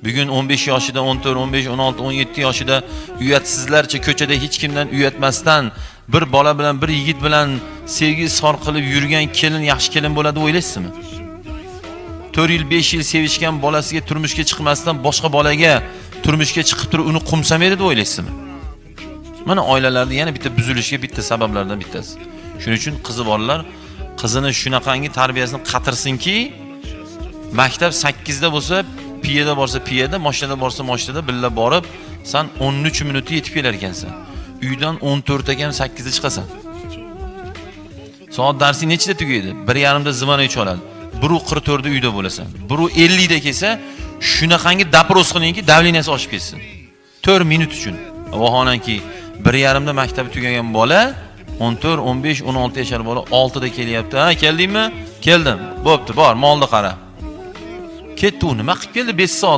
Bugun 15 yoshida, 14, 15, 16, 17 yoshida uyatsizlarcha ko'chada hech kimdan uyatmasdan bir bola bilan, bir yigit bilan sevgi izhor qilib yurgan kelin yaxshi kelin bo'ladi deb o'ylaysizmi? 4 yil, 5 yil sevishgan bolasiga turmushga chiqmasdan boshqa bolaga turmushga chiqib turib uni qumsamaydi deb o'ylaysizmi? Mana oilalarda yana bitta buzilishiga bitta sabablardan bittasi. Shuning uchun qizi borlar qizini shunaqangi tarbiyasini qatirsinki, maktab 8 da bo'lsa, piyada borsa piyada, mashinada borsa mashinada billa borib, sen 13 minutda yetib kelar ekansan. Uydan 14 da ham 8 da chiqasan. Soat darsi nechida tugaydi? 1:30 da zivana chaladi. 1:44 da uyda bo'lasan. 1:50 da kelsa, shunaqangi dapros qilingki, davleniyasi oshib ketsin. 4 minut uchun. Vaholanki 1:30 da maktabi tugagan bola 14, 15, 16 yashar bola 6 da kelyapti. Ha, keldingmi? Keldim. Bo'pti, bor, molni qara. Ketdi u nima qilib keldi 5 soat